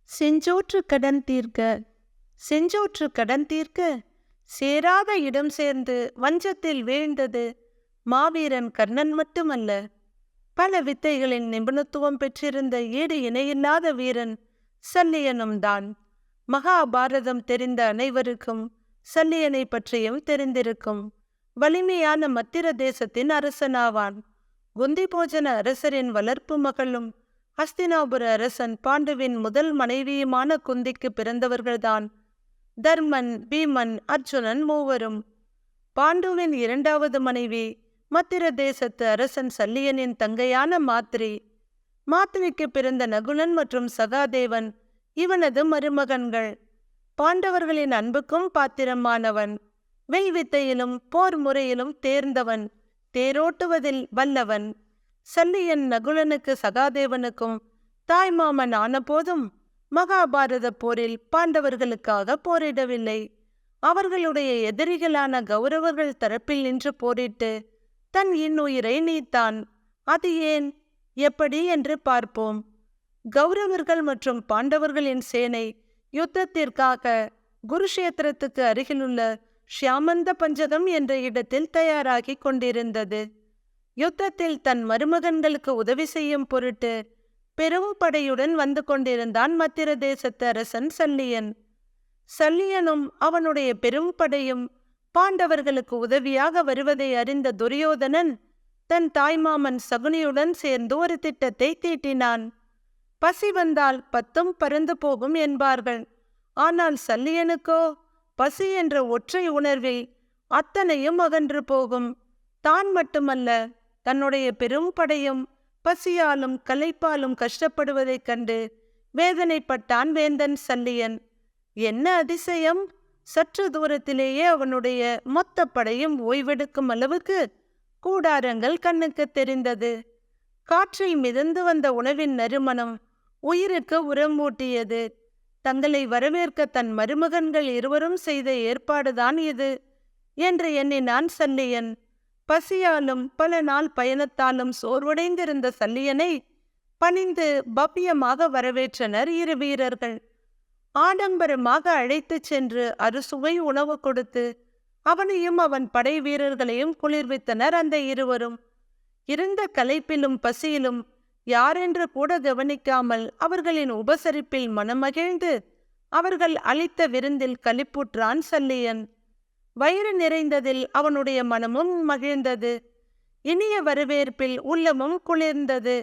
செஞ்சோற்று கடன் தீர்க்க செஞ்சோற்று கடன் தீர்க்க சேராத இடம் சேர்ந்து வஞ்சத்தில் வீழ்ந்தது மாவீரன் கர்ணன் மட்டுமல்ல. பல வித்தைகளின் நிபுணத்துவம் பெற்றிருந்த ஈடு இணையில்லாத வீரன் சல்லியனும் தான். மகாபாரதம் தெரிந்த அனைவருக்கும் சல்லியனை பற்றியும் தெரிந்திருக்கும். வலிமையான மத்திர தேசத்தின் அரசனாவான். குந்தி போஜன அரசரின் வளர்ப்பு மகளும் ஹஸ்தினாபுர அரசன் பாண்டுவின் முதல் மனைவியுமான குந்திக்கு பிறந்தவர்கள்தான் தர்மன், பீமன், அர்ஜுனன் மூவரும். பாண்டுவின் இரண்டாவது மனைவி மத்திர தேசத்து அரசன் சல்லியனின் தங்கையான மாத்ரி. மாத்ரிக்கு பிறந்த நகுலன் மற்றும் சகாதேவன் இவனது மருமகன்கள். பாண்டவர்களின் அன்புக்கும் பாத்திரமானவன். வில்வித்தையிலும் போர் முறையிலும் தேர்ந்தவன். தேரோட்டுவதில் வல்லவன். சல்லியன் நகுலனுக்கு சகாதேவனுக்கும் தாய்மாமன் ஆனபோதும் மகாபாரத போரில் பாண்டவர்களுக்காக போரிடவில்லை. அவர்களுடைய எதிரிகளான கௌரவர்கள் தரப்பில் நின்று போரிட்டு தன் இன்னுயிரை நீத்தான். அது ஏன், எப்படி என்று பார்ப்போம். கௌரவர்கள் மற்றும் பாண்டவர்களின் சேனை யுத்தத்திற்காக குருஷேத்திரத்துக்கு அருகிலுள்ள ஷியாமந்த பஞ்சகம் என்ற இடத்தில் தயாராகி கொண்டிருந்தது. யுத்தத்தில் தன் மருமகன்களுக்கு உதவி செய்யும் பொருட்டு பெரும் படையுடன் வந்து கொண்டிருந்தான் மத்திர தேசத்து அரசன் சல்லியன். சல்லியனும் அவனுடைய பெரும் படையும் பாண்டவர்களுக்கு உதவியாக வருவதை அறிந்த துரியோதனன் தன் தாய்மாமன் சகுனியுடன் சேர்ந்து ஒரு திட்டத்தை தீட்டினான். பசி வந்தால் பத்தும் பறந்து போகும் என்பார்கள். ஆனால் சல்லியனுக்கோ பசி என்ற ஒற்றை உணர்வில் அத்தனையும் அகன்று போகும். தான் மட்டுமல்ல, தன்னுடைய பெரும் படையும் பசியாலும் களைப்பாலும் கஷ்டப்படுவதைக் கண்டு வேதனைப்பட்டான் வேந்தன் சல்லியன். என்ன அதிசயம்! சற்று தூரத்திலேயே அவனுடைய மொத்த படையும் ஓய்வெடுக்கும் அளவுக்கு கூடாரங்கள் கண்ணுக்கு தெரிந்தது. காற்றில் மிதந்து வந்த உணவின் நறுமணம் உயிருக்கு உரமூட்டியது. தங்களை வரவேற்க தன் மருமகன்கள் இருவரும் செய்த ஏற்பாடுதான் இது என்று எண்ணினான் சல்லியன். பசியாலும் பல நாள் பயணத்தாலும் சோர்வடைந்திருந்த சல்லியனை பணிந்து பவ்யமாக வரவேற்றனர் இரு வீரர்கள். ஆடம்பரமாக அழைத்துச் சென்று அறுசுவை உணவு கொடுத்து அவனையும் அவன் படை வீரர்களையும் குளிர்வித்தனர் அந்த இருவரும். இருந்த களைப்பிலும் பசியிலும் யாரென்று கூட கவனிக்காமல் அவர்களின் உபசரிப்பில் மனமகிழ்ந்து அவர்கள் அளித்த விருந்தில் களிப்புற்றான் சல்லியன். வயிறு நிறைந்ததில் அவனுடைய மனமும் மகிழ்ந்தது. இனிய வரவேற்பில் உள்ளமும் குளிர்ந்தது.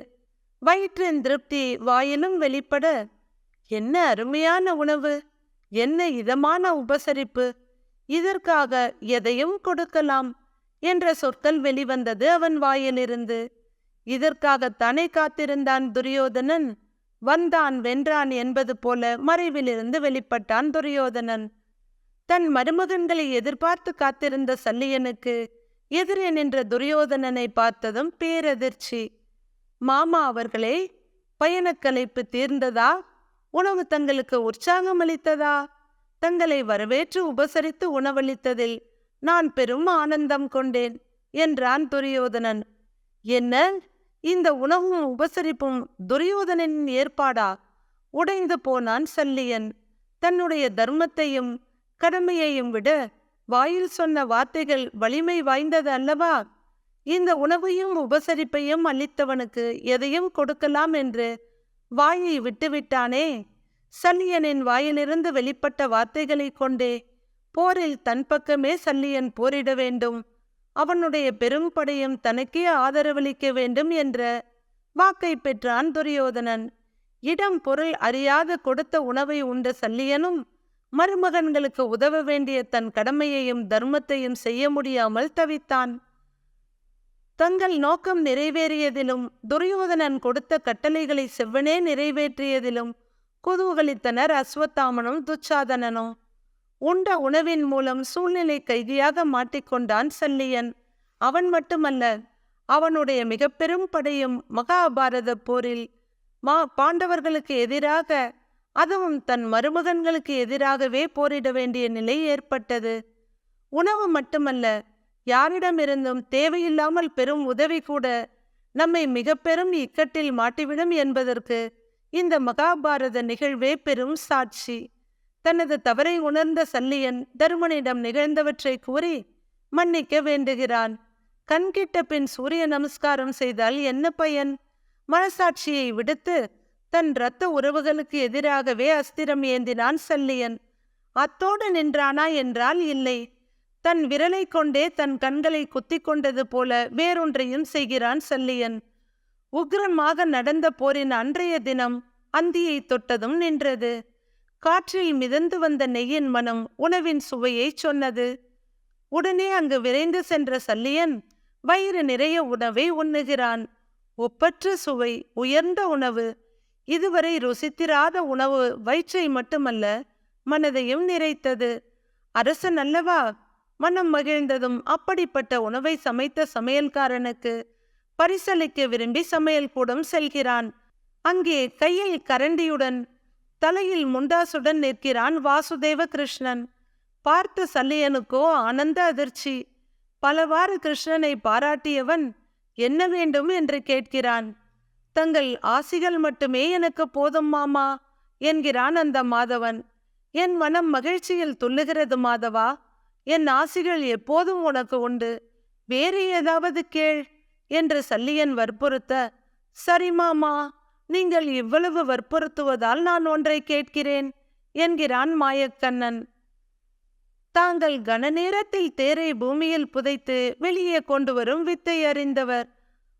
வயிற்றின் திருப்தி வாயிலும் வெளிப்பட, என்ன அருமையான உணவு, என்ன இதமான உபசரிப்பு, இதற்காக எதையும் கொடுக்கலாம் என்ற சொற்கள் வெளிவந்தது அவன் வாயிலிருந்து. இதற்காகத்தானே காத்திருந்தான் துரியோதனன். வந்தான் வென்றான் என்பது போல மறைவிலிருந்து வெளிப்பட்டான் துரியோதனன். தன் மருமகன்களை எதிர்பார்த்து காத்திருந்த சல்லியனுக்கு எதிரே நின்ற துரியோதனனை பார்த்ததும் பேரதிர்ச்சி. மாமா அவர்களே, பயணக்களைப்பு தீர்ந்ததா? உணவு தங்களுக்கு உற்சாகம் அளித்ததா? தங்களை வரவேற்று உபசரித்து உணவளித்ததில் நான் பெரும் ஆனந்தம் கொண்டேன் என்றான் துரியோதனன். என்ன, இந்த உணவும் உபசரிப்பும் துரியோதனின் ஏற்பாடா? உடைந்து போனான் சல்லியன். தன்னுடைய தர்மத்தையும் கடமையையும் விட வாயில் சொன்ன வார்த்தைகள் வலிமை வாய்ந்தது அல்லவா? இந்த உணவையும் உபசரிப்பையும் அளித்தவனுக்கு எதையும் கொடுக்கலாம் என்று வாயை விட்டுவிட்டானே. சல்லியனின் வாயிலிருந்து வெளிப்பட்ட வார்த்தைகளை கொண்டே போரில் தன் பக்கமே சல்லியன் போரிட வேண்டும், அவனுடைய பெரும் படையும் தனக்கே ஆதரவளிக்க வேண்டும் என்ற வாக்கை பெற்றான் துரியோதனன். இடம் பொருள் அறியாது கொடுத்த உணவை உண்ட சல்லியனும் மருமகன்களுக்கு உதவ வேண்டிய தன் கடமையையும் தர்மத்தையும் செய்ய முடியாமல் தவித்தான். தங்கள் நோக்கம் நிறைவேறியதிலும் துரியோதனன் கொடுத்த கட்டளைகளை செவ்வனே நிறைவேற்றியதிலும் குதூகலித்தனர் அஸ்வத்தாமனும் துச்சாதனனும். உண்ட உணவின் மூலம் சூழ்நிலை கைதியாக மாட்டிக்கொண்டான் சல்லியன். அவன் மட்டுமல்ல, அவனுடைய மிக பெரும் படையும் மகாபாரத போரில் பாண்டவர்களுக்கு எதிராக, அதுவும் தன் மருமகன்களுக்கு எதிராகவே போரிட வேண்டிய நிலை ஏற்பட்டது. உணவு மட்டுமல்ல, யாரிடமிருந்தும் தேவையில்லாமல் பெரும் உதவி கூட நம்மை மிக பெரும் இக்கட்டில் மாட்டிவிடும் என்பதற்கு இந்த மகாபாரத நிகழ்வே பெரும் சாட்சி. தனது தவறை உணர்ந்த சல்லியன் தருமனிடம் நிகழ்ந்தவற்றை கூறி மன்னிக்க வேண்டுகிறான். கண்கிட்ட பின் சூரிய நமஸ்காரம் செய்தால் என்ன பயன்? மனசாட்சியை விடுத்து தன் இரத்த உறவுகளுக்கு எதிராகவே அஸ்திரம் ஏந்தினான் சல்லியன். அத்தோடு நின்றானா என்றால் இல்லை. தன் விரலை கொண்டே தன் கண்களை குத்திக் கொண்டது போல வேறொன்றையும் செய்கிறான் சல்லியன். உக்ரமாக நடந்த போரின் அன்றைய தினம் அந்தியை தொட்டதும் நின்றது. காற்றில் மிதந்து வந்த நெய்யின் மனம் உணவின் சுவையை சொன்னது. உடனே அங்கு விரைந்து சென்ற சல்லியன் வயிறு நிறைய உணவை உண்ணுகிறான். ஒப்பற்ற சுவை, உயர்ந்த உணவு. இதுவரை ருசித்திராத உணவு வயிற்றை மட்டுமல்ல, மனதையும் நிறைத்தது. அரசன் அல்லவா? மனம் மகிழ்ந்ததும் அப்படிப்பட்ட உணவை சமைத்த சமையல்காரனுக்கு பரிசளிக்க விரும்பி சமையல் கூடம் செல்கிறான். அங்கே கையில் கரண்டியுடன் தலையில் முண்டாசுடன் நிற்கிறான் வாசுதேவ கிருஷ்ணன். பார்த்த சல்லியனுக்கோ ஆனந்த அதிர்ச்சி. பலவாறு கிருஷ்ணனை பாராட்டியவன் என்ன வேண்டும் என்று கேட்கிறான். தங்கள் ஆசிகள் மட்டுமே எனக்கு போதும் மாமா என்கிறான் அந்த மாதவன். என் மனம் மகிழ்ச்சியில் துள்ளுகிறது மாதவா. என் ஆசிகள் எப்போதும் உனக்கு உண்டு. வேறு ஏதாவது கேள் என்று சல்லியன் வற்புறுத்த, சரி மாமா, நீங்கள் இவ்வளவு வற்புறுத்துவதால் நான் ஒன்றை கேட்கிறேன் என்கிறான் மாயக்கண்ணன். தாங்கள் கன நேரத்தில் தேரை பூமியில் புதைத்து வெளியே கொண்டு வரும் வித்தை அறிந்தவர்.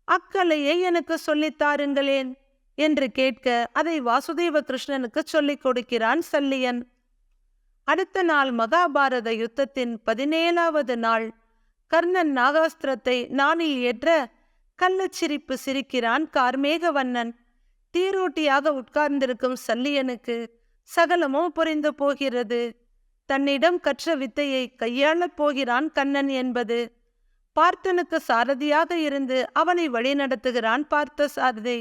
அக்கலையை எனக்கு சொல்லித்தாருங்களேன் என்று கேட்க அதை வாசுதேவ கிருஷ்ணனுக்கு சொல்லிக் கொடுக்கிறான் சல்லியன். அடுத்த நாள் மகாபாரத யுத்தத்தின் 17வது நாள். கர்ணன் நாகாஸ்திரத்தை நாணில் ஏற்ற கள்ளச்சிரிப்பு சிரிக்கிறான் கார்மேகவண்ணன். தீரோட்டியாக உட்கார்ந்திருக்கும் சல்லியனுக்கு சகலமும் புரிந்து போகிறது. தன்னிடம் கற்ற வித்தையை கையாளப் போகிறான் கண்ணன் என்பது. பார்த்தனுக்கு சாரதியாக இருந்து அவனை வழிநடத்துகிறான் பார்த்த சாரதி.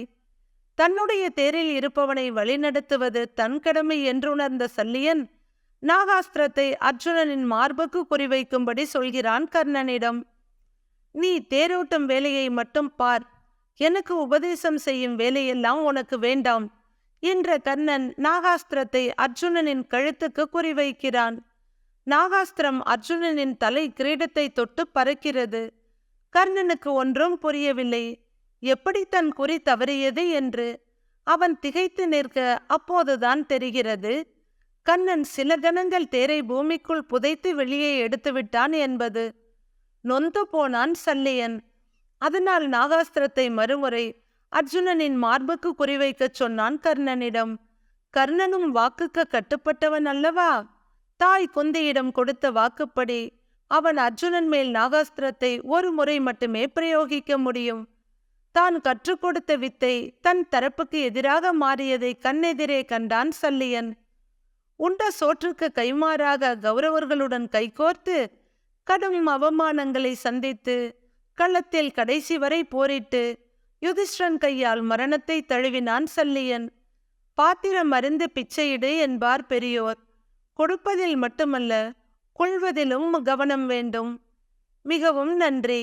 தன்னுடைய தேரில் இருப்பவனை வழிநடத்துவது தன் கடமை என்றுணர்ந்த சல்லியன் நாகாஸ்திரத்தை அர்ஜுனனின் மார்புக்கு குறிவைக்கும்படி சொல்கிறான் கர்ணனிடம். நீ தேரோட்டும் வேலையை மட்டும் பார், எனக்கு உபதேசம் செய்யும் வேலையெல்லாம் உனக்கு வேண்டாம் என்ற கர்ணன் நாகாஸ்திரத்தை அர்ஜுனனின் கழுத்துக்கு குறிவைக்கிறான். நாகாஸ்திரம் அர்ஜுனனின் தலை கிரீடத்தை தொட்டு பறக்கிறது. கர்ணனுக்கு ஒன்றும் புரியவில்லை, எப்படி தன் குறி தவறியது என்று. அவன் திகைத்து நிற்க அப்போதுதான் தெரிகிறது, கண்ணன் சில கணங்கள் தேரை பூமிக்குள் புதைத்து வெளியே எடுத்து விட்டான் என்பது. நொந்து போனான் சல்லியன். அதனால் நாகாஸ்திரத்தை மறுமுறை அர்ஜுனனின் மார்புக்கு குறிவைக்கச் சொன்னான் கர்ணனிடம். கர்ணனும் வாக்குக்கு கட்டுப்பட்டவன் அல்லவா? தாய் குந்தியிடம் கொடுத்த வாக்குப்படி அவன் அர்ஜுனன் மேல் நாகாஸ்திரத்தை ஒரு முறை மட்டுமே பிரயோகிக்க முடியும். தான் கற்றுக் கொடுத்த வித்தை தன் தரப்புக்கு எதிராக மாறியதை கண்ணெதிரே கண்டான் சல்லியன். உண்ட சோற்றுக்கு கைமாறாக கௌரவர்களுடன் கைகோர்த்து கடும் அவமானங்களை சந்தித்து களத்தில் கடைசி வரை போரிட்டு யுதிஷ்டன் கையால் மரணத்தை தழுவினான் சல்லியன். பாத்திரம் அருந்து பிச்சையிடு என்பார் பெரியோர். கொடுப்பதில் மட்டுமல்ல, கொள்வதிலும் கவனம் வேண்டும். மிகவும் நன்றி.